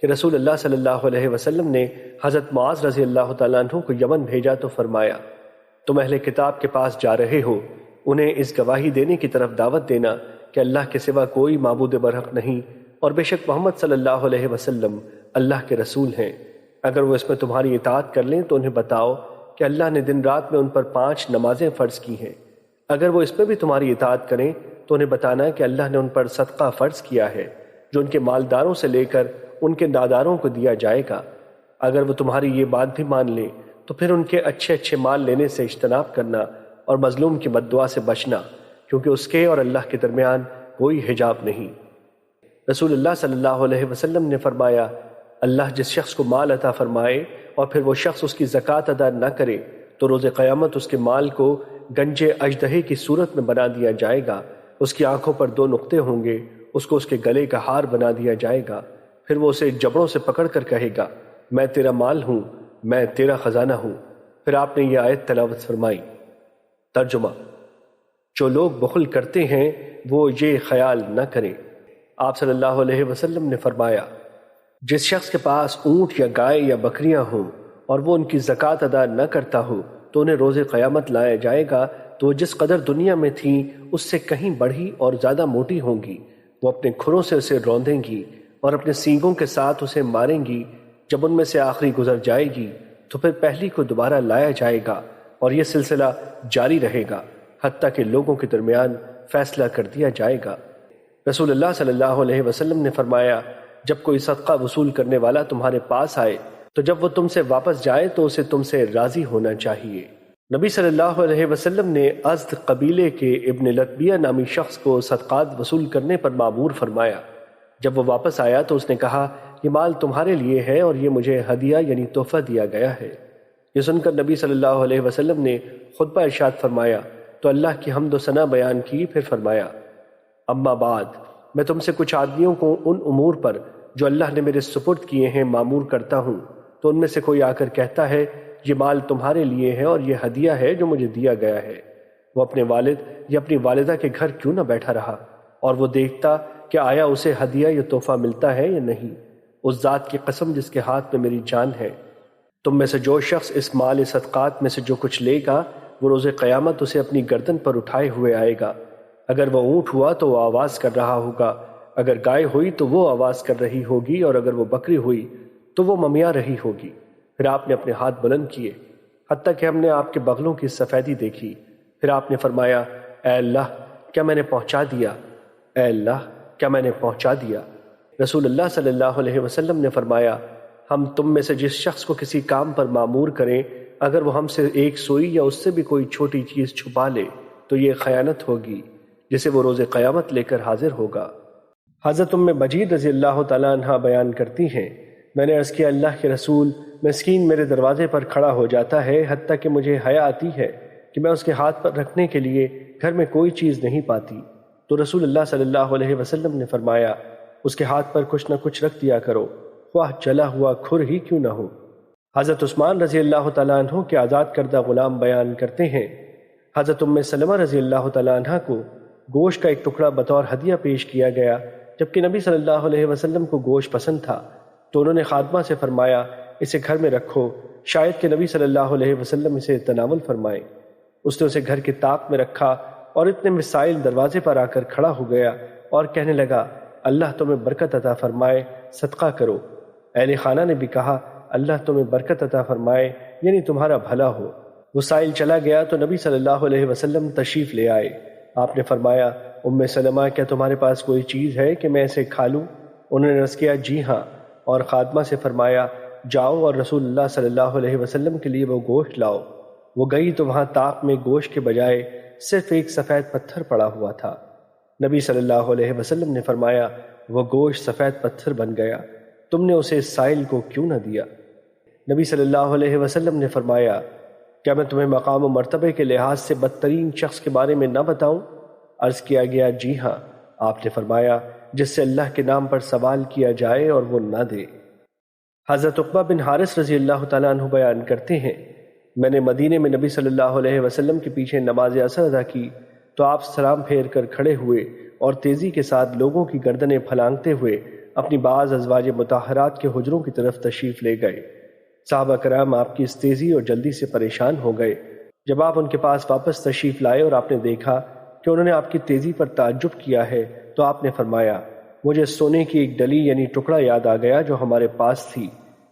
کہ رسول اللہ صلی اللہ علیہ وسلم نے حضرت معاذ رضی اللہ تعالیٰ عنہ کو یمن بھیجا تو فرمایا، تم اہل کتاب کے پاس جا رہے ہو، انہیں اس گواہی دینے کی طرف دعوت دینا کہ اللہ کے سوا کوئی معبود برحق نہیں، اور بے شک محمد صلی اللہ علیہ وسلم اللہ کے رسول ہیں۔ اگر وہ اس میں تمہاری اطاعت کر لیں تو انہیں بتاؤ کہ اللہ نے دن رات میں ان پر 5 نمازیں فرض کی ہیں۔ اگر وہ اس میں بھی تمہاری اطاعت کریں تو انہیں بتانا کہ اللہ نے ان پر صدقہ فرض کیا ہے، جو ان کے مالداروں سے لے کر ان کے ناداروں کو دیا جائے گا۔ اگر وہ تمہاری یہ بات بھی مان لیں تو پھر ان کے اچھے اچھے مال لینے سے اجتناب کرنا اور مظلوم کی بددعا سے بچنا، کیونکہ اس کے اور اللہ کے درمیان کوئی حجاب نہیں۔ رسول اللہ صلی اللہ علیہ وسلم نے فرمایا، اللہ جس شخص کو مال عطا فرمائے اور پھر وہ شخص اس کی زکوٰۃ ادا نہ کرے تو روز قیامت اس کے مال کو گنج اژدہے کی صورت میں بنا دیا جائے گا، اس کی آنکھوں پر 2 نقطے ہوں گے، اس کو اس کے گلے کا ہار بنا دیا جائے گا، پھر وہ اسے جبڑوں سے پکڑ کر کہے گا، میں تیرا مال ہوں، میں تیرا خزانہ ہوں۔ پھر آپ نے یہ آیت تلاوت فرمائی۔ ترجمہ: جو لوگ بخل کرتے ہیں وہ یہ خیال نہ کریں۔ آپ صلی اللہ علیہ وسلم نے فرمایا، جس شخص کے پاس اونٹ یا گائے یا بکریاں ہوں اور وہ ان کی زکوٰۃ ادا نہ کرتا ہو تو انہیں روز قیامت لایا جائے گا تو وہ جس قدر دنیا میں تھیں اس سے کہیں بڑھی اور زیادہ موٹی ہوں گی۔ وہ اپنے کھروں سے اسے روندیں گی اور اپنے سینگوں کے ساتھ اسے ماریں گی۔ جب ان میں سے آخری گزر جائے گی تو پھر پہلی کو دوبارہ لایا جائے گا، اور یہ سلسلہ جاری رہے گا حتیٰ کہ لوگوں کے درمیان فیصلہ کر دیا جائے گا۔ رسول اللہ صلی اللہ علیہ وسلم نے فرمایا، جب کوئی صدقہ وصول کرنے والا تمہارے پاس آئے تو جب وہ تم سے واپس جائے تو اسے تم سے راضی ہونا چاہیے۔ نبی صلی اللہ علیہ وسلم نے ازد قبیلے کے ابن لطبیہ نامی شخص کو صدقات وصول کرنے پر مأمور فرمایا۔ جب وہ واپس آیا تو اس نے کہا، یہ مال تمہارے لیے ہے اور یہ مجھے ہدیہ یعنی تحفہ دیا گیا ہے۔ یہ سن کر نبی صلی اللہ علیہ وسلم نے خطبہ ارشاد فرمایا تو اللہ کی حمد و ثنا بیان کی، پھر فرمایا، اما بعد، میں تم سے کچھ آدمیوں کو ان امور پر جو اللہ نے میرے سپرد کیے ہیں مامور کرتا ہوں، تو ان میں سے کوئی آ کر کہتا ہے یہ مال تمہارے لیے ہے اور یہ ہدیہ ہے جو مجھے دیا گیا ہے، وہ اپنے والد یا اپنی والدہ کے گھر کیوں نہ بیٹھا رہا اور وہ دیکھتا کہ آیا اسے ہدیہ یا تحفہ ملتا ہے یا نہیں۔ اس ذات کی قسم جس کے ہاتھ میں میری جان ہے، تم میں سے جو شخص اس مال صدقات میں سے جو کچھ لے گا وہ روز قیامت اسے اپنی گردن پر اٹھائے ہوئے آئے گا۔ اگر وہ اونٹ ہوا تو وہ آواز کر رہا ہوگا، اگر گائے ہوئی تو وہ آواز کر رہی ہوگی، اور اگر وہ بکری ہوئی تو وہ ممیا رہی ہوگی۔ پھر آپ نے اپنے ہاتھ بلند کیے حتیٰ کہ ہم نے آپ کے بغلوں کی سفیدی دیکھی۔ پھر آپ نے فرمایا، اے اللہ کیا میں نے پہنچا دیا؟ اے اللہ کیا میں نے پہنچا دیا؟ رسول اللہ صلی اللہ علیہ وسلم نے فرمایا، ہم تم میں سے جس شخص کو کسی کام پر مامور کریں، اگر وہ ہم سے ایک سوئی یا اس سے بھی کوئی چھوٹی چیز چھپا لے تو یہ خیانت ہوگی جسے وہ روز قیامت لے کر حاضر ہوگا۔ حضرت ام مجید رضی اللہ تعالیٰ عنہ بیان کرتی ہیں، میں نے عرض کیا، اللہ کے رسول، مسکین میرے دروازے پر کھڑا ہو جاتا ہے حتیٰ کہ مجھے حیا آتی ہے کہ میں اس کے ہاتھ پر رکھنے کے لیے گھر میں کوئی چیز نہیں پاتی، تو رسول اللہ صلی اللہ علیہ وسلم نے فرمایا، اس کے ہاتھ پر کچھ نہ کچھ رکھ دیا کرو، خواہ جلا ہوا کھر ہی کیوں نہ ہو۔ حضرت عثمان رضی اللہ تعالیٰ عنہ کے آزاد کردہ غلام بیان کرتے ہیں، حضرت ام سلمہ رضی اللہ تعالیٰ عنہ کو گوشت کا ایک ٹکڑا بطور ہدیہ پیش کیا گیا، جبکہ نبی صلی اللہ علیہ وسلم کو گوشت پسند تھا، تو انہوں نے خادمہ سے فرمایا، اسے گھر میں رکھو، شاید کہ نبی صلی اللہ علیہ وسلم اسے تناول فرمائے۔ اس نے اسے گھر کے طاق میں رکھا اور اتنے میں سائل دروازے پر آ کر کھڑا ہو گیا اور کہنے لگا، اللہ تمہیں برکت عطا فرمائے، صدقہ کرو۔ اہل خانہ نے بھی کہا، اللہ تمہیں برکت عطا فرمائے، یعنی تمہارا بھلا ہو۔ وہ سائل چلا گیا تو نبی صلی اللہ علیہ وسلم تشریف لے آئے۔ آپ نے فرمایا، ام سلمہ کیا تمہارے پاس کوئی چیز ہے کہ میں اسے کھا لوں؟ انہوں نے عرض کیا، جی ہاں، اور خادمہ سے فرمایا، جاؤ اور رسول اللہ صلی اللہ علیہ وسلم کے لیے وہ گوشت لاؤ۔ وہ گئی تو وہاں طاق میں گوشت کے بجائے صرف ایک سفید پتھر پڑا ہوا تھا۔ نبی صلی اللہ علیہ وسلم نے فرمایا، وہ گوشت سفید پتھر بن گیا، تم نے اسے سائل کو کیوں نہ دیا؟ نبی صلی اللہ علیہ وسلم نے فرمایا، کیا میں تمہیں مقام و مرتبے کے لحاظ سے بدترین شخص کے بارے میں نہ بتاؤں؟ عرض کیا گیا، جی ہاں۔ آپ نے فرمایا، جس سے اللہ کے نام پر سوال کیا جائے اور وہ نہ دے۔ حضرت عقبہ بن حارث رضی اللہ تعالیٰ عنہ بیان کرتے ہیں، میں نے مدینے میں نبی صلی اللہ علیہ وسلم کے پیچھے نماز عصر ادا کی تو آپ سلام پھیر کر کھڑے ہوئے اور تیزی کے ساتھ لوگوں کی گردنیں پھلانگتے ہوئے اپنی بعض ازواج مطہرات کے حجروں کی طرف تشریف لے گئے۔ صحابہ کرام آپ کی اس تیزی اور جلدی سے پریشان ہو گئے۔ جب آپ ان کے پاس واپس تشریف لائے اور آپ نے دیکھا کہ انہوں نے آپ کی تیزی پر تعجب کیا ہے تو آپ نے فرمایا، مجھے سونے کی ایک ڈلی یعنی ٹکڑا یاد آ گیا جو ہمارے پاس تھی۔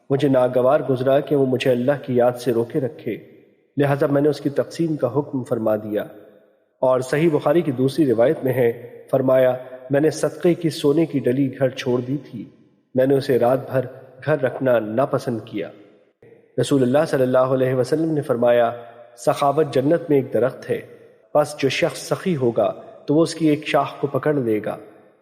مجھے ناگوار گزرا کہ وہ مجھے اللہ کی یاد سے روکے رکھے، لہذا میں نے اس کی تقسیم کا حکم فرما دیا۔ اور صحیح بخاری کی دوسری روایت میں ہے، فرمایا، میں نے صدقے کی سونے کی ڈلی گھر چھوڑ دی تھی، میں نے اسے رات بھر گھر رکھنا ناپسند کیا۔ رسول اللہ صلی اللہ علیہ وسلم نے فرمایا، سخاوت جنت میں ایک درخت ہے، پس جو شخص سخی ہوگا تو وہ اس کی ایک شاخ کو پکڑ لے گا،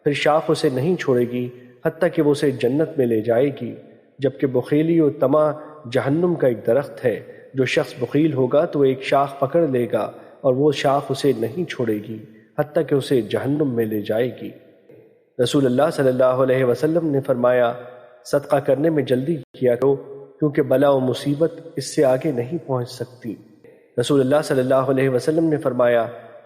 پھر شاخ اسے نہیں چھوڑے گی حتیٰ کہ وہ اسے جنت میں لے جائے گی، جبکہ بخیلی و طمع جہنم کا ایک درخت ہے، جو شخص بخیل ہوگا تو وہ ایک شاخ پکڑ لے گا اور وہ شاخ اسے نہیں چھوڑے گی حتیٰ کہ اسے جہنم میں لے جائے گی۔ رسول اللہ صلی اللہ علیہ وسلم نے فرمایا، صدقہ کرنے میں جلدی کیا کرو کیونکہ بلا و مصیبت اس سے آگے نہیں پہنچ سکتی۔ رسول اللہ صلی اللہ علیہ وسلم نے فرمایا،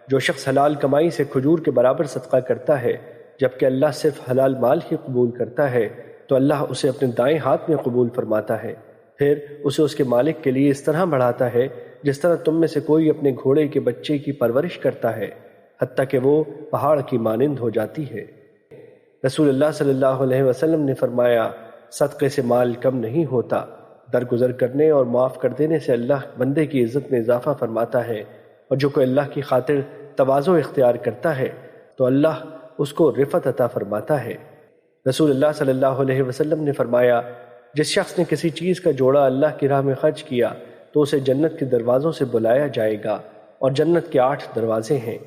جو شخص حلال کمائی سے کھجور کے برابر صدقہ کرتا ہے جبکہ اللہ صرف حلال مال ہی قبول کرتا ہے تو اللہ اسے اپنے دائیں ہاتھ میں قبول فرماتا ہے، پھر اسے اس کے مالک کے لیے اس طرح بڑھاتا ہے جس طرح تم میں سے کوئی اپنے گھوڑے کے بچے کی پرورش کرتا ہے حتیٰ کہ وہ پہاڑ کی مانند ہو جاتی ہے۔ رسول اللہ صلی اللہ علیہ وسلم نے فرمایا، صدقے سے مال کم نہیں ہوتا، درگزر کرنے اور معاف کر دینے سے اللہ بندے کی عزت میں اضافہ فرماتا ہے، اور جو کوئی اللہ کی خاطر تواضع اختیار کرتا ہے تو اللہ اس کو رفعت عطا فرماتا ہے۔ رسول اللہ صلی اللہ علیہ وسلم نے فرمایا، جس شخص نے کسی چیز کا جوڑا اللہ کی راہ میں خرچ کیا تو اسے جنت کے دروازوں سے بلایا جائے گا، اور جنت کے 8 دروازے ہیں۔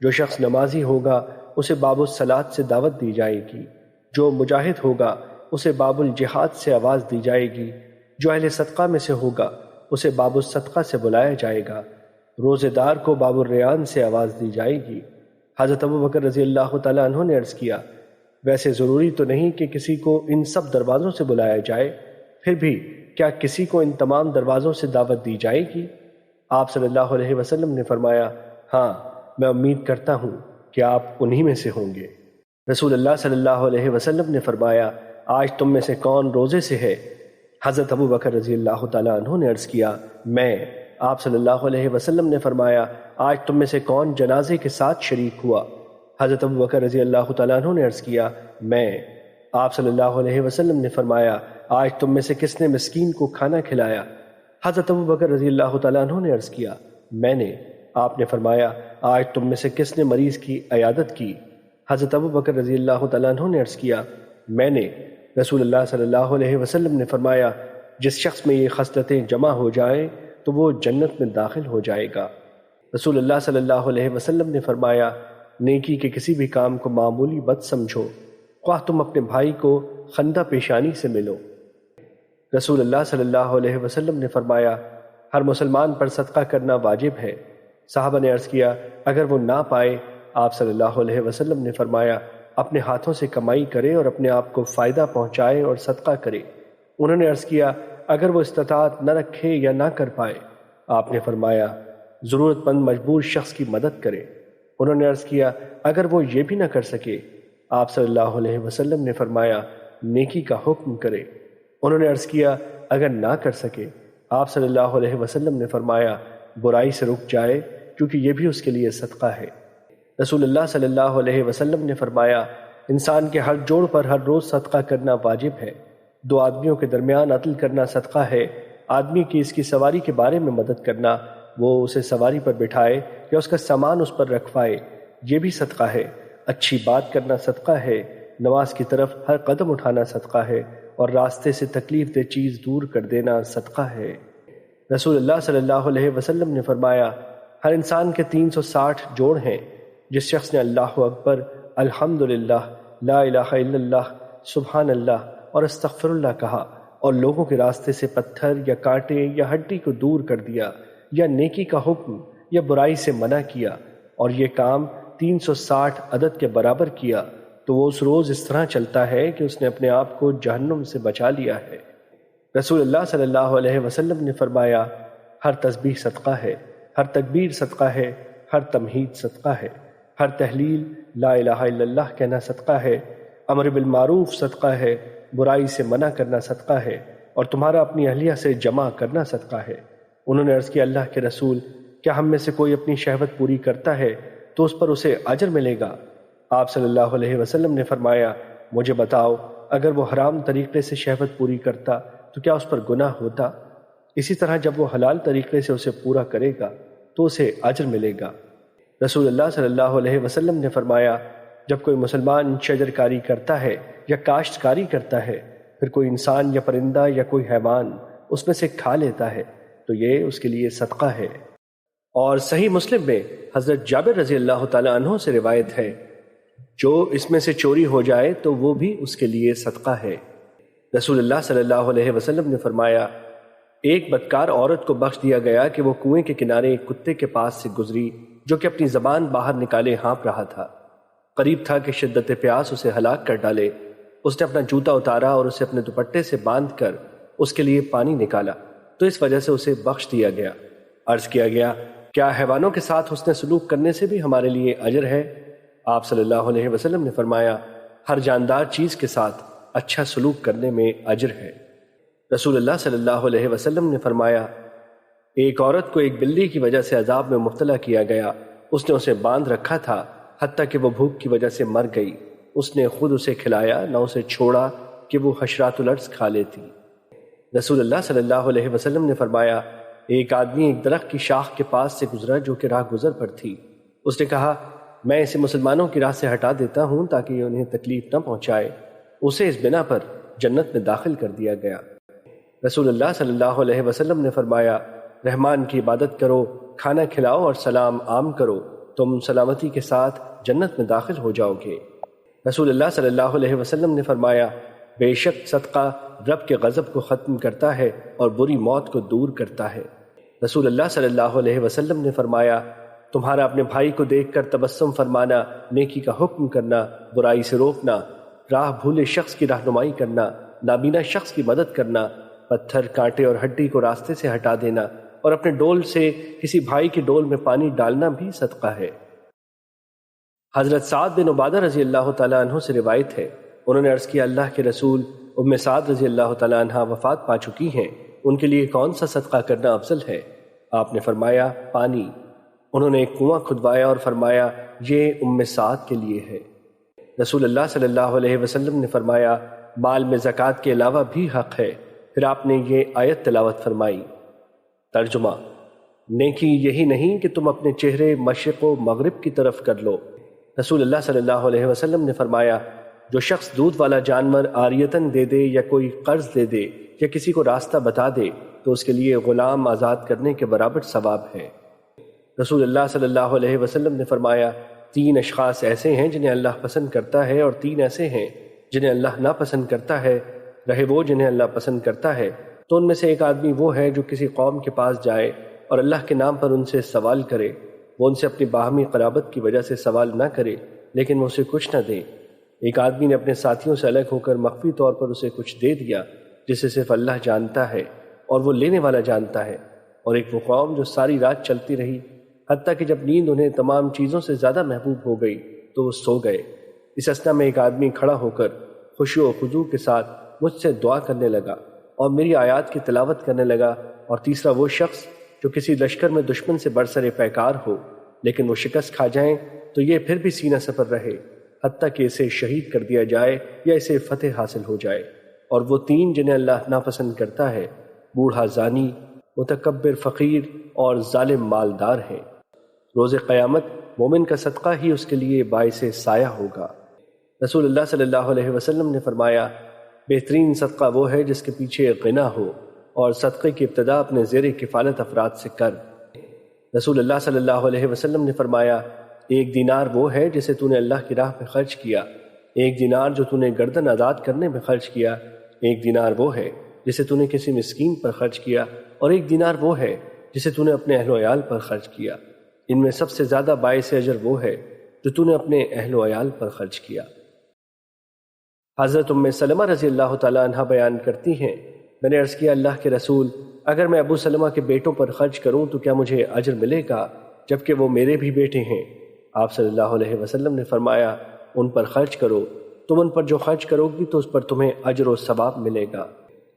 جو شخص نمازی ہوگا اسے باب الصلاۃ سے دعوت دی جائے گی، جو مجاہد ہوگا اسے باب الجہاد سے آواز دی جائے گی، جو اہل صدقہ میں سے ہوگا اسے باب الصدقہ سے بلایا جائے گا، روزے دار کو باب الریان سے آواز دی جائے گی۔ حضرت ابوبکر رضی اللہ تعالیٰ عنہ نے عرض کیا، ویسے ضروری تو نہیں کہ کسی کو ان سب دروازوں سے بلایا جائے، پھر بھی کیا کسی کو ان تمام دروازوں سے دعوت دی جائے گی؟ آپ صلی اللہ علیہ وسلم نے فرمایا، ہاں، میں امید کرتا ہوں کہ آپ انہی میں سے ہوں گے۔ رسول اللہ صلی اللہ علیہ وسلم نے فرمایا، آج تم میں سے کون روزے سے ہے؟ حضرت ابوبکر رضی اللہ تعالیٰ عنہ نے عرض کیا، میں۔ آپ صلی اللہ علیہ وسلم نے فرمایا، آج تم میں سے کون جنازے کے ساتھ شریک ہوا؟ حضرت ابوبکر رضی اللہ تعالیٰ عنہ نے عرض کیا، میں۔ آپ صلی اللہ علیہ وسلم نے فرمایا، آج تم میں سے کس نے مسکین کو کھانا کھلایا؟ حضرت ابوبکر رضی اللہ تعالیٰ عنہ نے عرض کیا، میں نے۔ آپ نے فرمایا، آج تم میں سے کس نے مریض کی عیادت کی؟ حضرت ابوبکر رضی اللہ تعالیٰ عنہ نے عرض کیا، میں نے۔ رسول اللہ صلی اللہ علیہ وسلم نے فرمایا، جس شخص میں یہ خصلتیں جمع ہو جائیں تو وہ جنت میں داخل ہو جائے گا۔ رسول اللہ صلی اللہ علیہ وسلم نے فرمایا، نیکی کے کسی بھی کام کو معمولی مت سمجھو، خواہ تم اپنے بھائی کو خندہ پیشانی سے ملو۔ رسول اللہ صلی اللہ علیہ وسلم نے فرمایا، ہر مسلمان پر صدقہ کرنا واجب ہے۔ صحابہ نے عرض کیا، اگر وہ نہ پائے؟ آپ صلی اللہ علیہ وسلم نے فرمایا، اپنے ہاتھوں سے کمائی کرے اور اپنے آپ کو فائدہ پہنچائے اور صدقہ کرے۔ انہوں نے عرض کیا، اگر وہ استطاعت نہ رکھے یا نہ کر پائے؟ آپ نے فرمایا، ضرورت مند مجبور شخص کی مدد کرے۔ انہوں نے عرض کیا، اگر وہ یہ بھی نہ کر سکے؟ آپ صلی اللہ علیہ وسلم نے فرمایا، نیکی کا حکم کرے۔ انہوں نے عرض کیا، اگر نہ کر سکے؟ آپ صلی اللہ علیہ وسلم نے فرمایا، برائی سے رک جائے کیونکہ یہ بھی اس کے لیے صدقہ ہے۔ رسول اللہ صلی اللہ علیہ وسلم نے فرمایا، انسان کے ہر جوڑ پر ہر روز صدقہ کرنا واجب ہے۔ 2 آدمیوں کے درمیان عدل کرنا صدقہ ہے۔ آدمی کی اس کی سواری کے بارے میں مدد کرنا، وہ اسے سواری پر بٹھائے یا اس کا سامان اس پر رکھوائے، یہ بھی صدقہ ہے۔ اچھی بات کرنا صدقہ ہے۔ نماز کی طرف ہر قدم اٹھانا صدقہ ہے، اور راستے سے تکلیف دہ چیز دور کر دینا صدقہ ہے۔ رسول اللہ صلی اللہ علیہ وسلم نے فرمایا، ہر انسان کے 360 جوڑ ہیں۔ جس شخص نے اللہ اکبر، الحمدللہ، لا الہ الا اللہ، سبحان اللہ اور استغفر اللہ کہا اور لوگوں کے راستے سے پتھر یا کانٹے یا ہڈی کو دور کر دیا، یا نیکی کا حکم یا برائی سے منع کیا، اور یہ کام 360 عدد کے برابر کیا، تو وہ اس روز اس طرح چلتا ہے کہ اس نے اپنے آپ کو جہنم سے بچا لیا ہے۔ رسول اللہ صلی اللہ علیہ وسلم نے فرمایا، ہر تسبیح صدقہ ہے، ہر تکبیر صدقہ ہے، ہر تمہید صدقہ ہے، ہر تحلیل لا الہ الا اللہ کہنا صدقہ ہے، امر بالمعروف صدقہ ہے، برائی سے منع کرنا صدقہ ہے، اور تمہارا اپنی اہلیہ سے جمع کرنا صدقہ ہے۔ انہوں نے عرض کیا اللہ کے رسول، کیا ہم میں سے کوئی اپنی شہوت پوری کرتا ہے تو اس پر اسے اجر ملے گا؟ آپ صلی اللہ علیہ وسلم نے فرمایا، مجھے بتاؤ، اگر وہ حرام طریقے سے شہوت پوری کرتا تو کیا اس پر گناہ ہوتا؟ اسی طرح جب وہ حلال طریقے سے اسے پورا کرے گا تو اسے اجر ملے گا۔ رسول اللہ صلی اللہ علیہ وسلم نے فرمایا، جب کوئی مسلمان شجر کاری کرتا ہے یا کاشت کاری کرتا ہے، پھر کوئی انسان یا پرندہ یا کوئی حیوان اس میں سے کھا لیتا ہے تو یہ اس کے لیے صدقہ ہے۔ اور صحیح مسلم میں حضرت جابر رضی اللہ تعالیٰ عنہ سے روایت ہے، جو اس میں سے چوری ہو جائے تو وہ بھی اس کے لیے صدقہ ہے۔ رسول اللہ صلی اللہ علیہ وسلم نے فرمایا، ایک بدکار عورت کو بخش دیا گیا کہ وہ کنویں کے کنارے ایک کتے کے پاس سے گزری جو کہ اپنی زبان باہر نکالے ہانپ رہا تھا۔ قریب تھا کہ شدت پیاس اسے ہلاک کر ڈالے۔ اس نے اپنا جوتا اتارا اور اسے اپنے دوپٹے سے باندھ کر اس کے لیے پانی نکالا تو اس وجہ سے اسے بخش دیا گیا۔ عرض کیا گیا، کیا حیوانوں کے ساتھ حسن سلوک کرنے سے بھی ہمارے لیے اجر ہے؟ آپ صلی اللہ علیہ وسلم نے فرمایا، ہر جاندار چیز کے ساتھ اچھا سلوک کرنے میں اجر ہے۔ رسول اللہ صلی اللہ علیہ وسلم نے فرمایا، ایک عورت کو ایک بلی کی وجہ سے عذاب میں مبتلا کیا گیا۔ اس نے اسے باندھ رکھا تھا حتیٰ کہ وہ بھوک کی وجہ سے مر گئی۔ اس نے خود اسے کھلایا، نہ اسے چھوڑا کہ وہ حشرات الارض کھا لیتی۔ رسول اللہ صلی اللہ علیہ وسلم نے فرمایا، ایک آدمی ایک درخت کی شاخ کے پاس سے گزرا جو کہ راہ گزر پر تھی۔ اس نے کہا، میں اسے مسلمانوں کی راہ سے ہٹا دیتا ہوں تاکہ یہ انہیں تکلیف نہ پہنچائے۔ اسے اس بنا پر جنت میں داخل کر دیا گیا۔ رسول اللہ صلی اللہ علیہ وسلم نے فرمایا، رحمان کی عبادت کرو، کھانا کھلاؤ اور سلام عام کرو، تم سلامتی کے ساتھ جنت میں داخل ہو جاؤ گے۔ رسول اللہ صلی اللہ علیہ وسلم نے فرمایا، بے شک صدقہ رب کے غضب کو ختم کرتا ہے اور بری موت کو دور کرتا ہے۔ رسول اللہ صلی اللہ علیہ وسلم نے فرمایا، تمہارا اپنے بھائی کو دیکھ کر تبسم فرمانا، نیکی کا حکم کرنا، برائی سے روکنا، راہ بھولے شخص کی رہنمائی کرنا، نابینا شخص کی مدد کرنا، پتھر، کانٹے اور ہڈی کو راستے سے ہٹا دینا اور اپنے ڈول سے کسی بھائی کی ڈول میں پانی ڈالنا بھی صدقہ ہے۔ حضرت سعد بن عبادہ رضی اللہ تعالیٰ عنہ سے روایت ہے، انہوں نے عرض کیا، اللہ کے رسول، ام سعد رضی اللہ تعالیٰ عنہ وفات پا چکی ہیں، ان کے لیے کون سا صدقہ کرنا افضل ہے؟ آپ نے فرمایا، پانی۔ انہوں نے ایک کنواں کھدوایا اور فرمایا، یہ ام سعد کے لیے ہے۔ رسول اللہ صلی اللہ علیہ وسلم نے فرمایا، مال میں زکوٰۃ کے علاوہ بھی حق ہے۔ پھر آپ نے یہ آیت تلاوت فرمائی۔ ترجمہ، نیکی یہی نہیں کہ تم اپنے چہرے مشرق و مغرب کی طرف کر لو۔ رسول اللہ صلی اللہ علیہ وسلم نے فرمایا، جو شخص دودھ والا جانور عاریتاً دے دے یا کوئی قرض دے دے یا کسی کو راستہ بتا دے تو اس کے لیے غلام آزاد کرنے کے برابر ثواب ہے۔ رسول اللہ صلی اللہ علیہ وسلم نے فرمایا، 3 اشخاص ایسے ہیں جنہیں اللہ پسند کرتا ہے اور 3 ایسے ہیں جنہیں اللہ ناپسند کرتا ہے۔ رہے وہ جنہیں اللہ پسند کرتا ہے تو ان میں سے ایک آدمی وہ ہے جو کسی قوم کے پاس جائے اور اللہ کے نام پر ان سے سوال کرے۔ وہ ان سے اپنی باہمی قرابت کی وجہ سے سوال نہ کرے لیکن وہ اسے کچھ نہ دے۔ ایک آدمی نے اپنے ساتھیوں سے الگ ہو کر مخفی طور پر اسے کچھ دے دیا جسے صرف اللہ جانتا ہے اور وہ لینے والا جانتا ہے۔ اور ایک وہ قوم جو ساری رات چلتی رہی حتیٰ کہ جب نیند انہیں تمام چیزوں سے زیادہ محبوب ہو گئی تو وہ سو گئے۔ اس اثنا میں ایک آدمی کھڑا ہو کر خشوع و خضوع کے ساتھ مجھ سے دعا کرنے لگا اور میری آیات کی تلاوت کرنے لگا۔ اور تیسرا وہ شخص جو کسی لشکر میں دشمن سے برسر پیکار ہو لیکن وہ شکست کھا جائیں تو یہ پھر بھی سینہ سپر رہے حتیٰ کہ اسے شہید کر دیا جائے یا اسے فتح حاصل ہو جائے۔ اور وہ 3 جنہیں اللہ ناپسند کرتا ہے، بوڑھا زانی، متکبر فقیر اور ظالم مالدار ہے۔ روز قیامت مومن کا صدقہ ہی اس کے لیے باعث سایہ ہوگا۔ رسول اللہ صلی اللہ علیہ وسلم نے فرمایا، بہترین صدقہ وہ ہے جس کے پیچھے غنا ہو، اور صدقے کی ابتدا اپنے زیر کفالت افراد سے کر۔ رسول اللہ صلی اللہ علیہ وسلم نے فرمایا، 1 دینار وہ ہے جسے تو نے اللہ کی راہ میں خرچ کیا، 1 دینار جو تو نے گردن آزاد کرنے میں خرچ کیا، 1 دینار وہ ہے جسے تو نے کسی مسکین پر خرچ کیا، اور 1 دینار وہ ہے جسے تو نے اپنے اہل و عیال پر خرچ کیا۔ ان میں سب سے زیادہ باعث اجر وہ ہے جو تو نے اپنے اہل و عیال پر خرچ کیا۔ حضرت ام سلمہ رضی اللہ تعالیٰ عنہ بیان کرتی ہیں، میں نے عرض کیا، اللہ کے رسول، اگر میں ابو سلمہ کے بیٹوں پر خرچ کروں تو کیا مجھے اجر ملے گا جبکہ وہ میرے بھی بیٹے ہیں؟ آپ صلی اللہ علیہ وسلم نے فرمایا، ان پر خرچ کرو تم ان پر جو خرچ کرو گی تو اس پر تمہیں اجر و ثواب ملے گا۔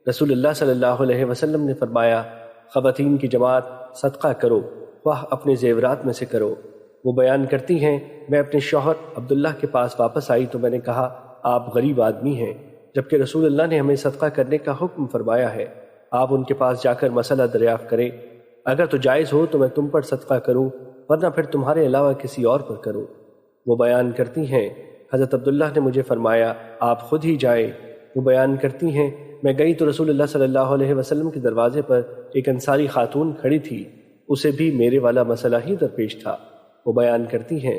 رسول اللہ صلی اللہ علیہ وسلم نے فرمایا، خواتین کی جماعت صدقہ کرو، وہ اپنے زیورات میں سے کرو۔ وہ بیان کرتی ہیں، میں اپنے شوہر عبداللہ کے پاس واپس آئی تو میں نے کہا، آپ غریب آدمی ہیں، جبکہ رسول اللہ نے ہمیں صدقہ کرنے کا حکم فرمایا ہے۔ آپ ان کے پاس جا کر مسئلہ دریافت کریں، اگر تو جائز ہو تو میں تم پر صدقہ کروں، ورنہ پھر تمہارے علاوہ کسی اور پر کروں۔ وہ بیان کرتی ہیں، حضرت عبداللہ نے مجھے فرمایا، آپ خود ہی جائیں۔ وہ بیان کرتی ہیں، میں گئی تو رسول اللہ صلی اللہ علیہ وسلم کے دروازے پر ایک انصاری خاتون کھڑی تھی، اسے بھی میرے والا مسئلہ ہی درپیش تھا۔ وہ بیان کرتی ہیں،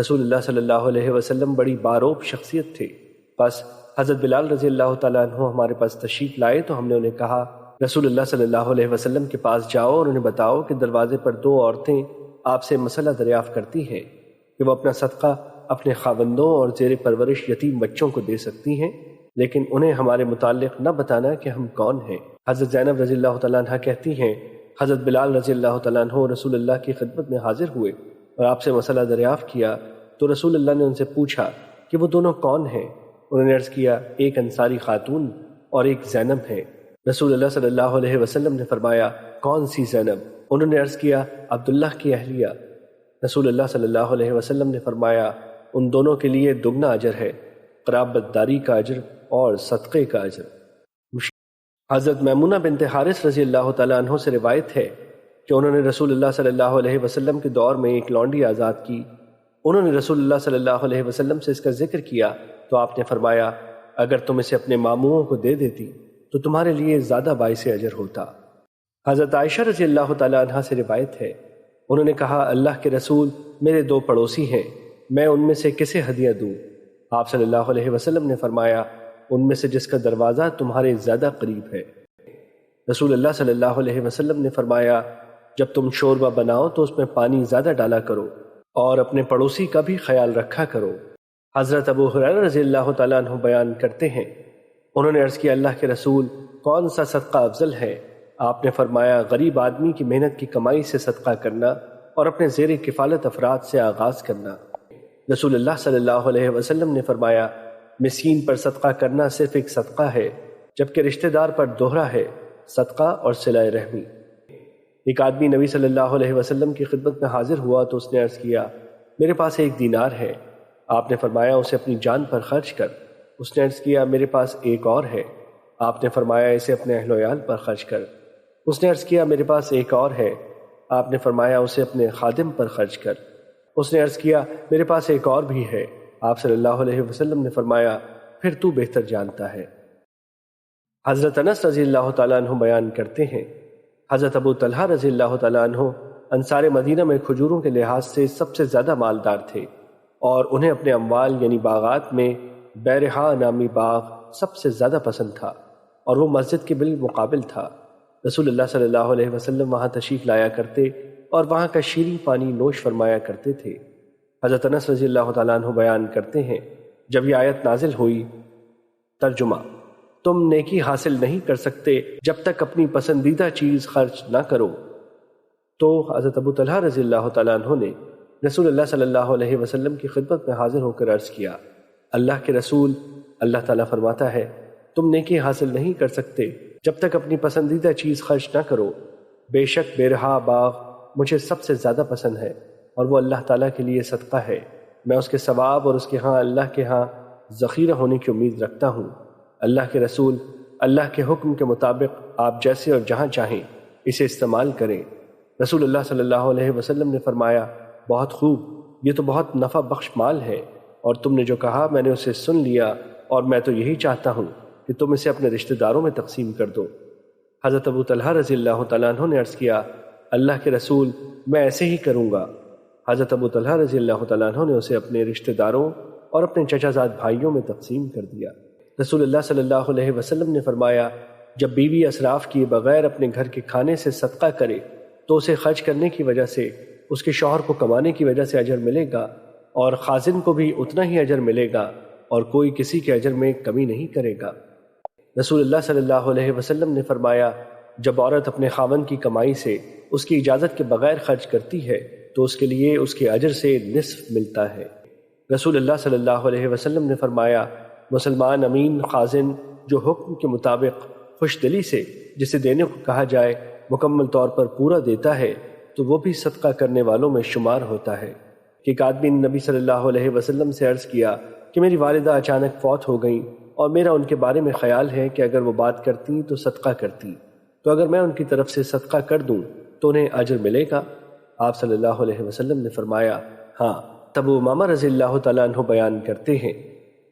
رسول اللہ صلی اللہ علیہ وسلم بڑی باروب شخصیت تھے، بس حضرت بلال رضی اللہ تعالیٰ عنہ ہمارے پاس تشریف لائے تو ہم نے انہیں کہا، رسول اللہ صلی اللہ علیہ وسلم کے پاس جاؤ اور انہیں بتاؤ کہ دروازے پر دو عورتیں آپ سے مسئلہ دریافت کرتی ہیں کہ وہ اپنا صدقہ اپنے خاوندوں اور زیر پرورش یتیم بچوں کو دے سکتی ہیں، لیکن انہیں ہمارے متعلق نہ بتانا کہ ہم کون ہیں۔ حضرت زینب رضی اللہ تعالیٰ عنہ کہتی ہیں، حضرت بلال رضی اللہ تعالیٰ عنہ رسول اللہ کی خدمت میں حاضر ہوئے اور آپ سے مسئلہ دریافت کیا تو رسول اللہ نے ان سے پوچھا کہ وہ دونوں کون ہیں؟ انہوں نے عرض کیا، ایک انصاری خاتون اور ایک زینب ہے۔ رسول اللہ صلی اللہ علیہ وسلم نے فرمایا، کون سی زینب؟ انہوں نے عرض کیا، عبداللہ کی اہلیہ۔ رسول اللہ صلی اللہ علیہ وسلم نے فرمایا، ان دونوں کے لیے دگنا اجر ہے، قرابت داری کا اجر اور صدقے کا اجر۔ حضرت میمونہ بنت حارث رضی اللہ تعالیٰ عنہ سے روایت ہے کہ انہوں نے رسول اللہ صلی اللہ علیہ وسلم کے دور میں ایک لونڈی آزاد کی۔ انہوں نے رسول اللہ صلی اللہ علیہ وسلم سے اس کا ذکر کیا تو آپ نے فرمایا، اگر تم اسے اپنے ماموؤں کو دے دیتی تو تمہارے لیے زیادہ باعث اجر ہوتا۔ حضرت عائشہ رضی اللہ تعالیٰ عنہ سے روایت ہے، انہوں نے کہا، اللہ کے رسول میرے دو پڑوسی ہیں، میں ان میں سے کسے ہدیہ دوں؟ آپ صلی اللہ علیہ وسلم نے فرمایا، ان میں سے جس کا دروازہ تمہارے زیادہ قریب ہے۔ رسول اللہ صلی اللہ علیہ وسلم نے فرمایا، جب تم شوربہ بناؤ تو اس میں پانی زیادہ ڈالا کرو اور اپنے پڑوسی کا بھی خیال رکھا کرو۔ حضرت ابو ہریرہ رضی اللہ تعالیٰ عنہ بیان کرتے ہیں، انہوں نے عرض کیا، اللہ کے رسول کون سا صدقہ افضل ہے؟ آپ نے فرمایا، غریب آدمی کی محنت کی کمائی سے صدقہ کرنا اور اپنے زیر کفالت افراد سے آغاز کرنا۔ رسول اللہ صلی اللہ علیہ وسلم نے فرمایا، مسکین پر صدقہ کرنا صرف ایک صدقہ ہے، جبکہ رشتہ دار پر دوہرا ہے، صدقہ اور صلہ رحمی۔ ایک آدمی نبی صلی اللہ علیہ وسلم کی خدمت میں حاضر ہوا تو اس نے عرض کیا، میرے پاس ایک دینار ہے۔ آپ نے فرمایا، اسے اپنی جان پر خرچ کر۔ اس نے عرض کیا، میرے پاس ایک اور ہے۔ آپ نے فرمایا، اسے اپنے اہل و عیال پر خرچ کر۔ اس نے عرض کیا، میرے پاس ایک اور ہے۔ آپ نے فرمایا، اسے اپنے خادم پر خرچ کر۔ اس نے عرض کیا، میرے پاس ایک اور بھی ہے۔ آپ صلی اللہ علیہ وسلم نے فرمایا، پھر تو بہتر جانتا ہے۔ حضرت انس رضی اللہ تعالیٰ عنہ بیان کرتے ہیں، حضرت ابو طلحہ رضی اللہ تعالیٰ عنہ انصار مدینہ میں کھجوروں کے لحاظ سے سب سے زیادہ مالدار تھے، اور انہیں اپنے اموال یعنی باغات میں بیرہا نامی باغ سب سے زیادہ پسند تھا، اور وہ مسجد کے بالمقابل تھا۔ رسول اللہ صلی اللہ علیہ وسلم وہاں تشریف لایا کرتے اور وہاں کا شیریں پانی نوش فرمایا کرتے تھے۔ حضرت انس رضی اللہ تعالیٰ عنہ بیان کرتے ہیں، جب یہ آیت نازل ہوئی، ترجمہ، تم نیکی حاصل نہیں کر سکتے جب تک اپنی پسندیدہ چیز خرچ نہ کرو، تو حضرت ابو طلحہ رضی اللہ تعالیٰ عنہ نے رسول اللہ صلی اللہ علیہ وسلم کی خدمت میں حاضر ہو کر عرض کیا، اللہ کے رسول، اللہ تعالیٰ فرماتا ہے، تم نیکی حاصل نہیں کر سکتے جب تک اپنی پسندیدہ چیز خرچ نہ کرو۔ بے شک بیرہا باغ مجھے سب سے زیادہ پسند ہے، اور وہ اللہ تعالیٰ کے لیے صدقہ ہے، میں اس کے ثواب اور اس کے ہاں اللہ کے ہاں ذخیرہ ہونے کی امید رکھتا ہوں۔ اللہ کے رسول، اللہ کے حکم کے مطابق آپ جیسے اور جہاں چاہیں اسے استعمال کریں۔ رسول اللہ صلی اللہ علیہ وسلم نے فرمایا، بہت خوب، یہ تو بہت نفع بخش مال ہے، اور تم نے جو کہا میں نے اسے سن لیا، اور میں تو یہی چاہتا ہوں کہ تم اسے اپنے رشتہ داروں میں تقسیم کر دو۔ حضرت ابو طلحہ رضی اللہ تعالیٰ عنہ نے عرض کیا، اللہ کے رسول، میں ایسے ہی کروں گا۔ حضرت ابو طلحہ رضی اللہ تعالیٰ عنہ نے اسے اپنے رشتہ داروں اور اپنے چچا زاد بھائیوں میں تقسیم کر دیا۔ رسول اللہ صلی اللہ علیہ وسلم نے فرمایا، جب بیوی اسراف کیے بغیر اپنے گھر کے کھانے سے صدقہ کرے تو اسے خرچ کرنے کی وجہ سے اس کے شوہر کو کمانے کی وجہ سے اجر ملے گا، اور خازن کو بھی اتنا ہی اجر ملے گا، اور کوئی کسی کے اجر میں کمی نہیں کرے گا۔ رسول اللہ صلی اللہ علیہ وسلم نے فرمایا، جب عورت اپنے خاوند کی کمائی سے اس کی اجازت کے بغیر خرچ کرتی ہے تو اس کے لیے اس کے اجر سے نصف ملتا ہے۔ رسول اللہ صلی اللہ علیہ وسلم نے فرمایا، مسلمان امین خازن جو حکم کے مطابق خوش دلی سے جسے دینے کو کہا جائے مکمل طور پر پورا دیتا ہے تو وہ بھی صدقہ کرنے والوں میں شمار ہوتا ہے۔ کہ ایک آدمی نے نبی صلی اللہ علیہ وسلم سے عرض کیا کہ میری والدہ اچانک فوت ہو گئیں اور میرا ان کے بارے میں خیال ہے کہ اگر وہ بات کرتی تو صدقہ کرتی، تو اگر میں ان کی طرف سے صدقہ کر دوں تو انہیں اجر ملے گا؟ آپ صلی اللہ علیہ وسلم نے فرمایا ہاں۔ تب امامہ رضی اللہ تعالیٰ عنہ بیان کرتے ہیں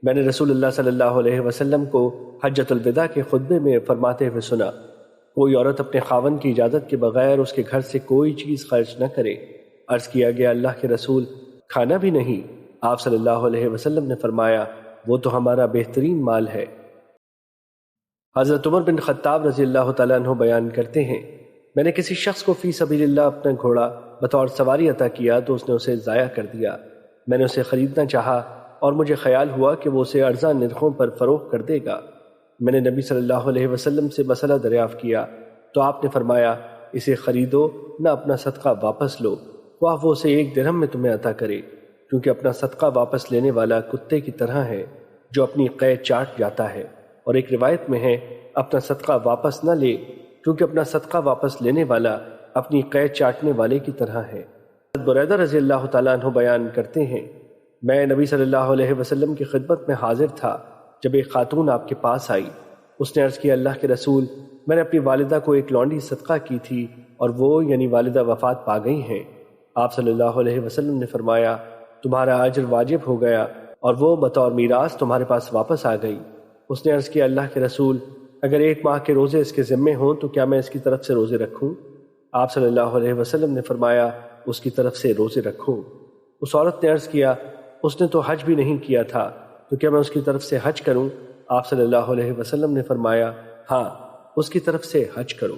میں نے رسول اللہ صلی اللہ علیہ وسلم کو حجۃ الوداع کے خطبے میں فرماتے ہوئے سنا، کوئی عورت اپنے خاوند کی اجازت کے بغیر اس کے گھر سے کوئی چیز خرچ نہ کرے۔ عرض کیا گیا اللہ کے رسول کھانا بھی نہیں؟ آپ صلی اللہ علیہ وسلم نے فرمایا وہ تو ہمارا بہترین مال ہے۔ حضرت عمر بن خطاب رضی اللہ تعالیٰ عنہ بیان کرتے ہیں میں نے کسی شخص کو فی سبیل اللہ اپنا گھوڑا بطور سواری عطا کیا تو اس نے اسے ضائع کر دیا۔ میں نے اسے خریدنا چاہا اور مجھے خیال ہوا کہ وہ اسے ارزاں نرخوں پر فروخت کر دے گا۔ میں نے نبی صلی اللہ علیہ وسلم سے مسئلہ دریافت کیا تو آپ نے فرمایا اسے خریدو نہ اپنا صدقہ واپس لو، خواہ وہ اسے 1 درہم میں تمہیں عطا کرے، کیونکہ اپنا صدقہ واپس لینے والا کتے کی طرح ہے جو اپنی قید چاٹ جاتا ہے، اور ایک روایت میں ہے اپنا صدقہ واپس نہ لے کیونکہ اپنا صدقہ واپس لینے والا اپنی قید چاٹنے والے کی طرح ہے۔ بریدہ رضی اللہ تعالیٰ عنہ بیان کرتے ہیں میں نبی صلی اللہ علیہ وسلم کی خدمت میں حاضر تھا جب ایک خاتون آپ کے پاس آئی۔ اس نے عرض کیا اللہ کے رسول میں نے اپنی والدہ کو ایک لونڈی صدقہ کی تھی اور وہ یعنی والدہ وفات پا گئی ہیں۔ آپ صلی اللہ علیہ وسلم نے فرمایا تمہارا اجر واجب ہو گیا اور وہ بطور میراث تمہارے پاس واپس آ گئی۔ اس نے عرض کیا اللہ کے رسول اگر 1 ماہ کے روزے اس کے ذمے ہوں تو کیا میں اس کی طرف سے روزے رکھوں؟ آپ صلی اللہ علیہ وسلم نے فرمایا اس کی طرف سے روزے رکھو۔ اس عورت نے عرض کیا اس نے تو حج بھی نہیں کیا تھا تو کیا میں اس کی طرف سے حج کروں؟ آپ صلی اللہ علیہ وسلم نے فرمایا ہاں اس کی طرف سے حج کرو۔